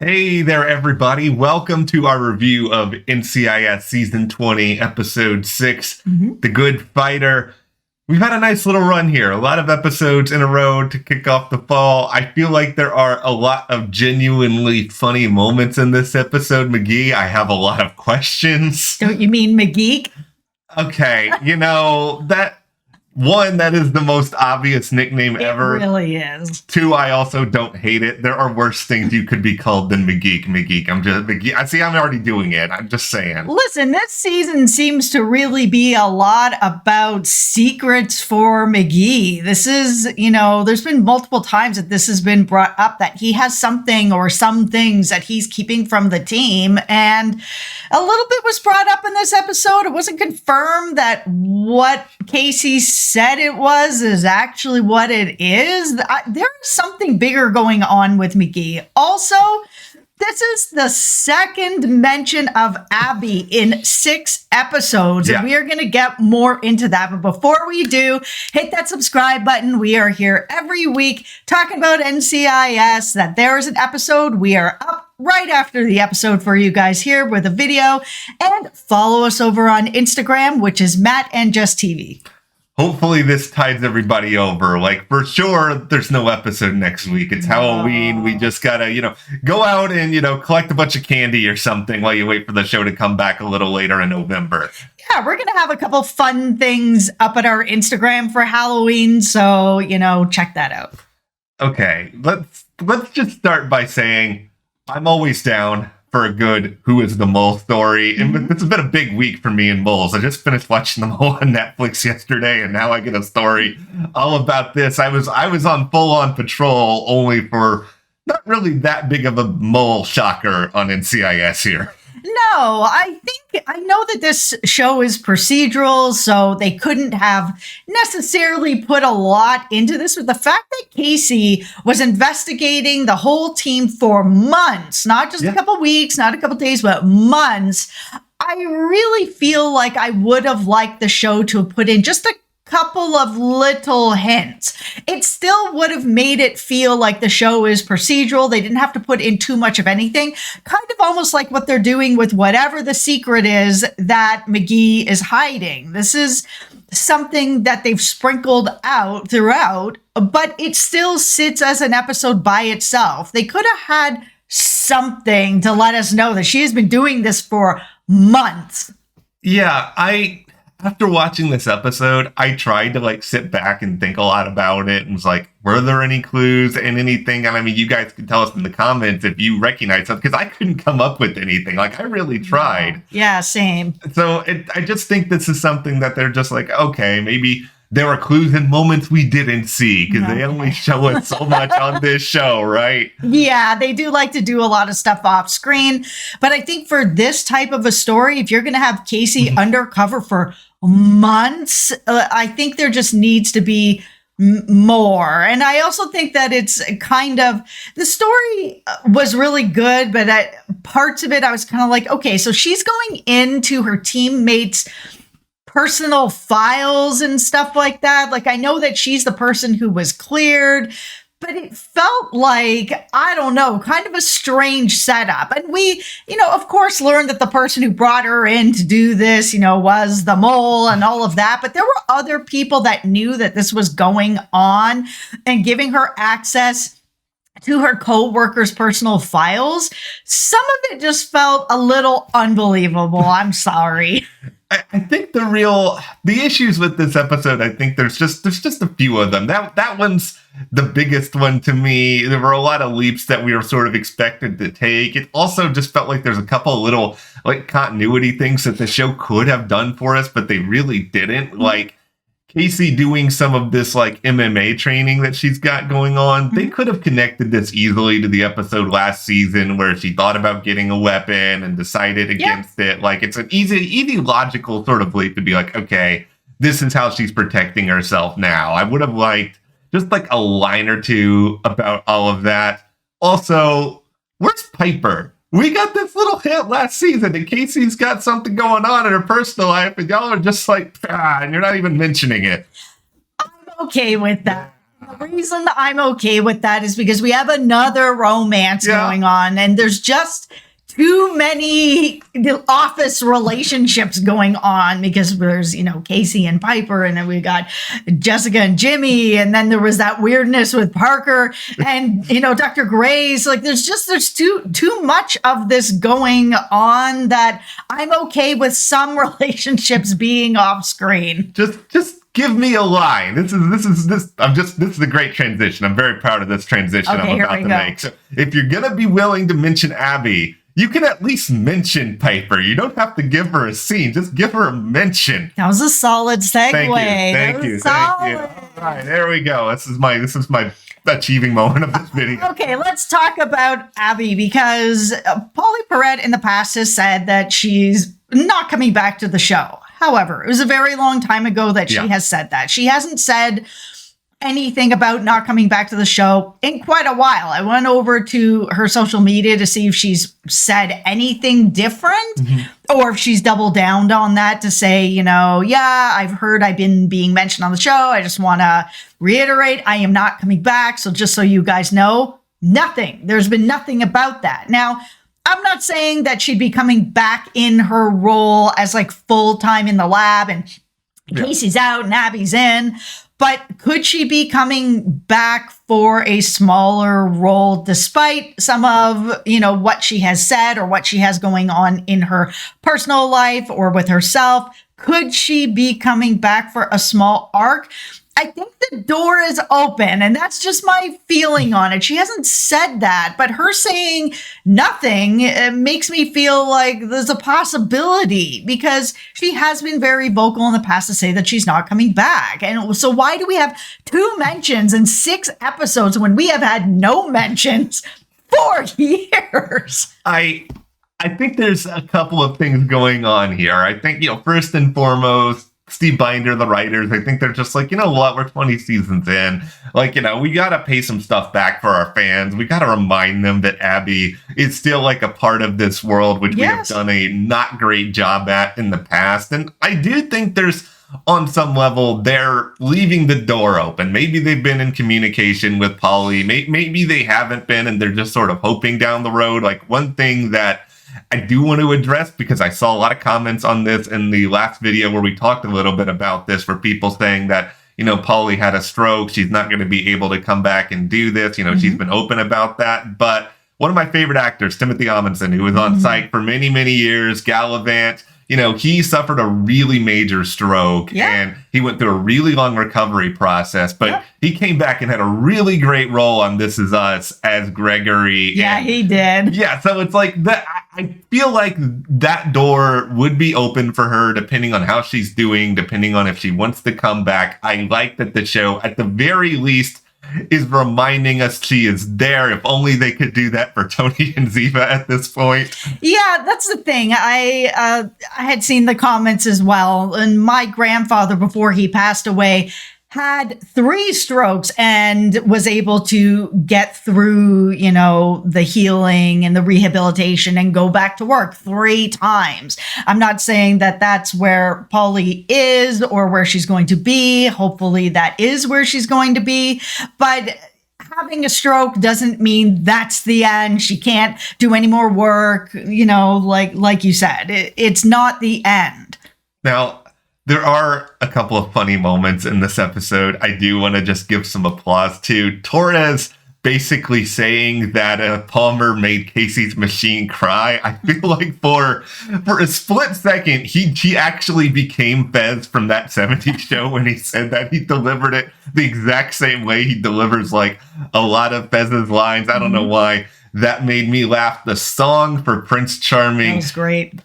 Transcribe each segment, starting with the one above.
Hey there, everybody. Welcome to our review of NCIS Season 20, Episode 6, The Good Fighter. We've had a nice little run here. A lot of episodes in a row to kick off the fall. I feel like there are a lot of genuinely funny moments in this episode, McGee. I have a lot of questions. Don't you mean McGee? Okay, that is the most obvious nickname ever. It really is. Two, I also don't hate it. There are worse things you could be called than McGee. I'm just McGee. I see. I'm already doing it. I'm just saying. Listen, this season seems to really be a lot about secrets for McGee. This is, there's been multiple times that this has been brought up that he has something or some things that he's keeping from the team. And a little bit was brought up in this episode. It wasn't confirmed that what Casey said it was is actually what it is. There's something bigger going on with McGee. Also, this is the second mention of Abby in 6 episodes, and we are going to get more into that. But before we do, hit that subscribe button. We are here every week talking about NCIS, that there is an episode. We are up right after the episode for you guys here with a video, and follow us over on Instagram, which is Matt and Jess TV. Hopefully this tides everybody over. Like, for sure, there's no episode next week. It's Halloween. We just gotta, go out and, collect a bunch of candy or something while you wait for the show to come back a little later in November. Yeah, we're gonna have a couple fun things up at our Instagram for Halloween, so, check that out. Okay, let's just start by saying I'm always down for a good Who is the Mole story. And it's been a big week for me and moles. I just finished watching them all on Netflix yesterday, and now I get a story all about this. I was on full-on patrol only for not really that big of a mole shocker on NCIS here. No, I know that this show is procedural, so they couldn't have necessarily put a lot into this. But the fact that Casey was investigating the whole team for months, not just a couple weeks, not a couple days, but months, I really feel like I would have liked the show to have put in just a couple of little hints. It still would have made it feel like the show is procedural. They didn't have to put in too much of anything. Kind of almost like what they're doing with whatever the secret is that McGee is hiding. This is something that they've sprinkled out throughout, but it still sits as an episode by itself. They could have had something to let us know that she has been doing this for months. Yeah, after watching this episode, I tried to sit back and think a lot about it and was like, were there any clues and anything? And I mean, you guys can tell us in the comments if you recognize something, because I couldn't come up with anything. I really tried. Yeah, same. So I just think this is something that they're just like, okay, maybe there are clues and moments we didn't see because they only show us so much on this show, right? Yeah, they do like to do a lot of stuff off screen. But I think for this type of a story, if you're going to have Casey undercover for months, I think there just needs to be more. And I also think that it's kind of, the story was really good, but parts of it, I was kind of like, okay, so she's going into her teammates' personal files and stuff like that. I know that she's the person who was cleared, but it felt like, I don't know, kind of a strange setup. And we, of course, learned that the person who brought her in to do this, was the mole and all of that. But there were other people that knew that this was going on and giving her access to her co-workers' personal files. Some of it just felt a little unbelievable. I'm sorry. I think the issues with this episode, I think there's just a few of them. That one's the biggest one to me. There were a lot of leaps that we were sort of expected to take. It also just felt like there's a couple of little continuity things that the show could have done for us, but they really didn't. Like Casey doing some of this MMA training that she's got going on. They could have connected this easily to the episode last season where she thought about getting a weapon and decided against it. It's an easy logical sort of leap to be like, okay, this is how she's protecting herself now. I would have liked just a line or two about all of that. Also, where's Piper? We got this little hint last season that Casey's got something going on in her personal life, and y'all are just and you're not even mentioning it. I'm okay with that. The reason I'm okay with that is because we have another romance going on, and there's just too many office relationships going on, because there's, Casey and Piper, and then we got Jessica and Jimmy, and then there was that weirdness with Parker and, Dr. Gray's. Like, there's too much of this going on that I'm okay with some relationships being off screen. Just give me a line. This is a great transition. I'm very proud of this transition I'm about to make. So if you're going to be willing to mention Abby, you can at least mention Piper. You don't have to give her a scene. Just give her a mention. That was a solid segue. Thank you. All right, there we go. This is my achieving moment of this video. Okay, let's talk about Abby, because PAULEY Perrette in the past has said that she's not coming back to the show. However, it was a very long time ago that she has said that. She hasn't said anything about not coming back to the show in quite a while. I went over to her social media to see if she's said anything different, or if she's doubled down on that to say, I've heard I've been being mentioned on the show. I just want to reiterate, I am not coming back. So just so you guys know, nothing. There's been nothing about that. Now, I'm not saying that she'd be coming back in her role as like full-time in the lab and Casey's out and Abby's in. But could she be coming back for a smaller role, despite some of, what she has said or what she has going on in her personal life or with herself? Could she be coming back for a small arc? I think the door is open, and that's just my feeling on it. She hasn't said that, but her saying nothing makes me feel like there's a possibility, because she has been very vocal in the past to say that she's not coming back. And so why do we have 2 mentions in 6 episodes when we have had no mentions for years? I think there's a couple of things going on here. I think, first and foremost, Steve Binder, the writers, I think they're just like, what, we're 20 seasons in. Like, we got to pay some stuff back for our fans. We got to remind them that Abby is still like a part of this world, which we have done a not great job at in the past. And I do think there's, on some level, they're leaving the door open. Maybe they've been in communication with PAULEY. Maybe they haven't been, and they're just sort of hoping down the road. Like, one thing that I do want to address, because I saw a lot of comments on this in the last video where we talked a little bit about this, for people saying that, PAULEY had a stroke. She's not going to be able to come back and do this. She's been open about that. But one of my favorite actors, Timothy Amundsen, who was on site for many, many years, Gallivant, he suffered a really major stroke and he went through a really long recovery process, but he came back and had a really great role on This Is Us as Gregory. Yeah, he did. Yeah, so it's like that. I feel like that door would be open for her, depending on how she's doing, depending on if she wants to come back. I like that the show, at the very least, is reminding us she is there. If only they could do that for Tony and Ziva at this point. Yeah, that's the thing. I had seen the comments as well. And my grandfather, before he passed away, had 3 strokes and was able to get through, the healing and the rehabilitation and go back to work 3 times. I'm not saying that that's where PAULEY is or where she's going to be. Hopefully that is where she's going to be. But having a stroke doesn't mean that's the end. She can't do any more work, like you said. It's not the end. Now, there are a couple of funny moments in this episode I do want to just give some applause to. Torres basically saying that Palmer made Casey's machine cry. I feel like for a split second, he actually became Fez from that 70s show when he said that. He delivered it the exact same way he delivers like a lot of Fez's lines. I don't know why. That made me laugh. The song for Prince Charming. That was great.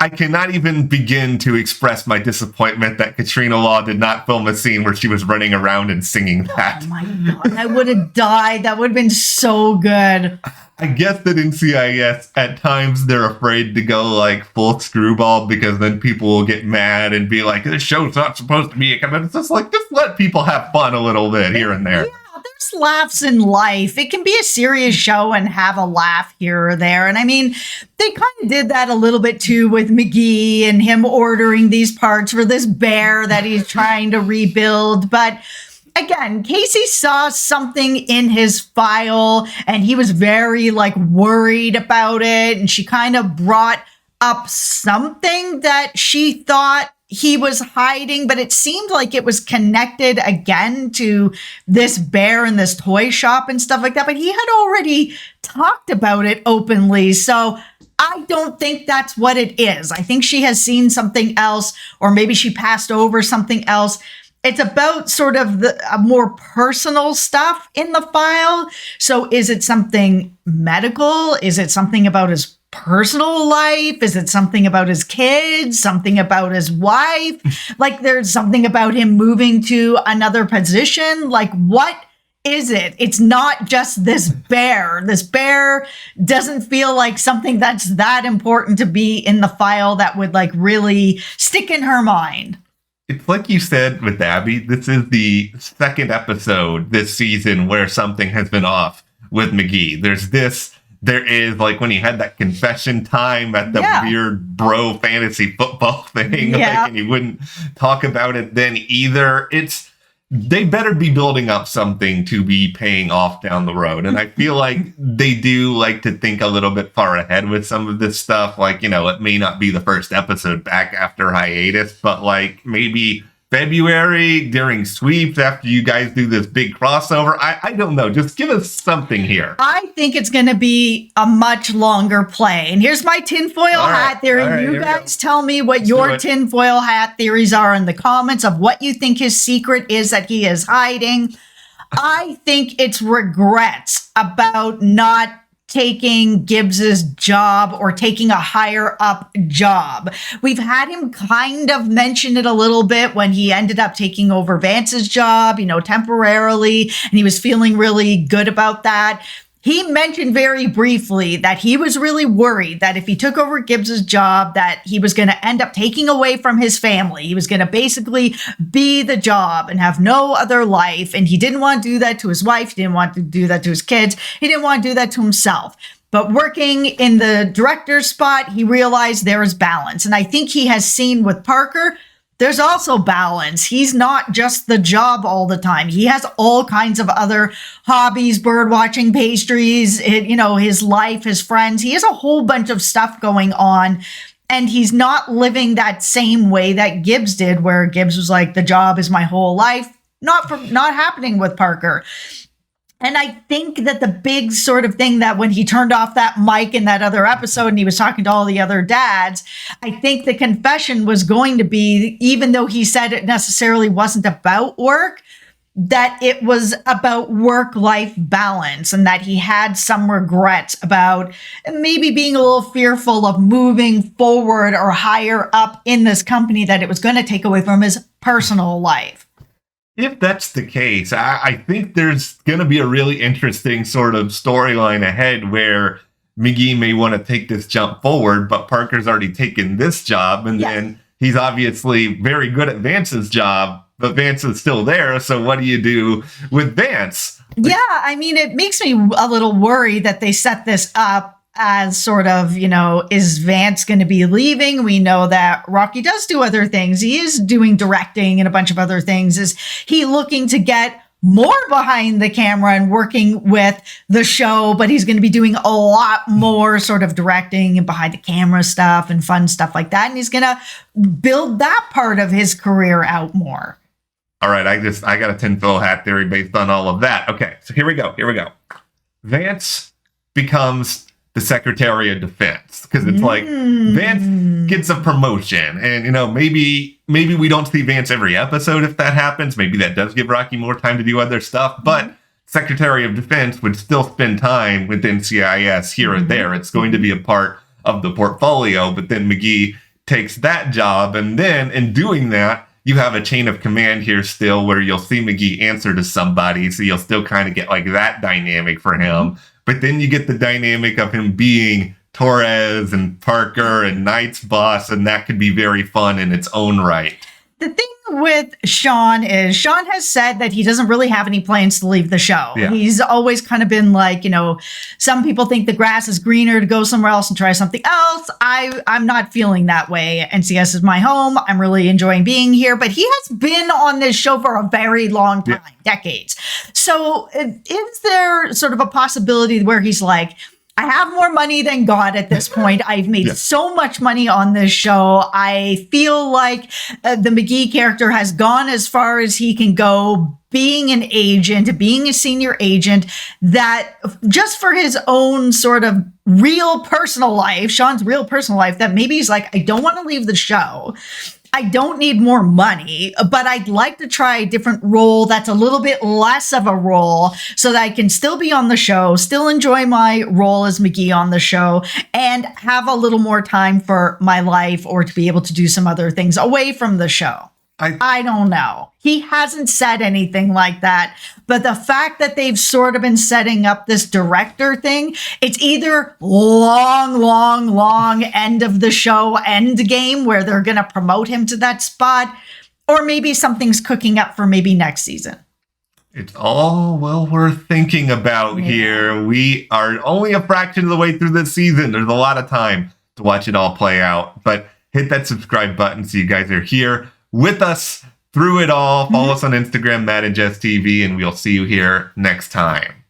I cannot even begin to express my disappointment that Katrina Law did not film a scene where she was running around and singing that. Oh my God, I would have died. That would have been so good. I guess that NCIS, at times, they're afraid to go like full screwball, because then people will get mad and be like, this show's not supposed to be a comedy. It's just like, just let people have fun a little bit here and there. Yeah. There's laughs in life. It can be a serious show and have a laugh here or there. And I mean, they kind of did that a little bit too with McGee and him ordering these parts for this bear that he's trying to rebuild. But again, Casey saw something in his file and he was very like worried about it. And she kind of brought up something that she thought he was hiding, but it seemed like it was connected again to this bear in this toy shop and stuff like that. But he had already talked about it openly. So I don't think that's what it is. I think she has seen something else, or maybe she passed over something else. It's about sort of the more personal stuff in the file. So is it something medical? Is it something about his personal life? Is it something about his kids? Something about his wife? Like there's something about him moving to another position? Like what is it? It's not just this bear. This bear doesn't feel like something that's that important to be in the file that would like really stick in her mind. It's like you said with Abby, this is the second episode this season where something has been off with McGee. There is like when he had that confession time at the weird bro fantasy football thing, like, and he wouldn't talk about it then either. They better be building up something to be paying off down the road. And I feel like they do like to think a little bit far ahead with some of this stuff. Like, it may not be the first episode back after hiatus, but like maybe February during sweeps after you guys do this big crossover. I don't know. Just give us something here. I think it's going to be a much longer play. And here's my tinfoil hat theory. Right, you guys tell me what your tinfoil hat theories are in the comments of what you think his secret is that he is hiding. I think it's regrets about not taking Gibbs's job or taking a higher up job. We've had him kind of mention it a little bit when he ended up taking over Vance's job, temporarily, and he was feeling really good about that. He mentioned very briefly that he was really worried that if he took over Gibbs's job, that he was going to end up taking away from his family. He was going to basically be the job and have no other life. And he didn't want to do that to his wife. He didn't want to do that to his kids. He didn't want to do that to himself. But working in the director's spot, he realized there is balance. And I think he has seen with Parker, there's also balance. He's not just the job all the time. He has all kinds of other hobbies, bird watching, pastries, his life, his friends. He has a whole bunch of stuff going on. And he's not living that same way that Gibbs did, where Gibbs was like, the job is my whole life. Not happening with Parker. And I think that the big sort of thing that when he turned off that mic in that other episode and he was talking to all the other dads, I think the confession was going to be, even though he said it necessarily wasn't about work, that it was about work-life balance and that he had some regrets about maybe being a little fearful of moving forward or higher up in this company, that it was going to take away from his personal life. If that's the case, I think there's going to be a really interesting sort of storyline ahead where McGee may want to take this jump forward, but Parker's already taken this job, and then he's obviously very good at Vance's job, but Vance is still there. So what do you do with Vance? Yeah, I mean, it makes me a little worried that they set this up as sort of, is Vance going to be leaving? We know that Rocky does do other things. He is doing directing and a bunch of other things. Is he looking to get more behind the camera and working with the show, but he's going to be doing a lot more sort of directing and behind the camera stuff and fun stuff like that. And he's going to build that part of his career out more. All right. I got a tinfoil hat theory based on all of that. Okay. So here we go. Vance becomes the Secretary of Defense, because it's like Vance gets a promotion, and maybe we don't see Vance every episode if that happens. Maybe that does give Rocky more time to do other stuff, but Secretary of Defense would still spend time with NCIS here and there. It's going to be a part of the portfolio, but then McGee takes that job, and then in doing that, you have a chain of command here still where you'll see McGee answer to somebody, so you'll still kind of get like that dynamic for him. But then you get the dynamic of him being Torres and Parker and Knight's boss, and that could be very fun in its own right. The thing with Sean is Sean has said that he doesn't really have any plans to leave the show. Yeah. He's always kind of been like, some people think the grass is greener to go somewhere else and try something else. I'm not feeling that way. NCIS is my home. I'm really enjoying being here, but he has been on this show for a very long time, decades. So is there sort of a possibility where he's like, I have more money than God at this point. I've made so much money on this show. I feel like the McGee character has gone as far as he can go, being an agent, being a senior agent, that just for his own sort of real personal life, Sean's real personal life, that maybe he's like, I don't want to leave the show. I don't need more money, but I'd like to try a different role that's a little bit less of a role so that I can still be on the show, still enjoy my role as McGee on the show, and have a little more time for my life or to be able to do some other things away from the show. I don't know. He hasn't said anything like that. But the fact that they've sort of been setting up this director thing, it's either long end of the show end game where they're going to promote him to that spot, or maybe something's cooking up for maybe next season. It's all well worth thinking about here. We are only a fraction of the way through this season. There's a lot of time to watch it all play out. But hit that subscribe button so you guys are here with us through it all. Follow us on Instagram, Matt and Jess TV, and we'll see you here next time.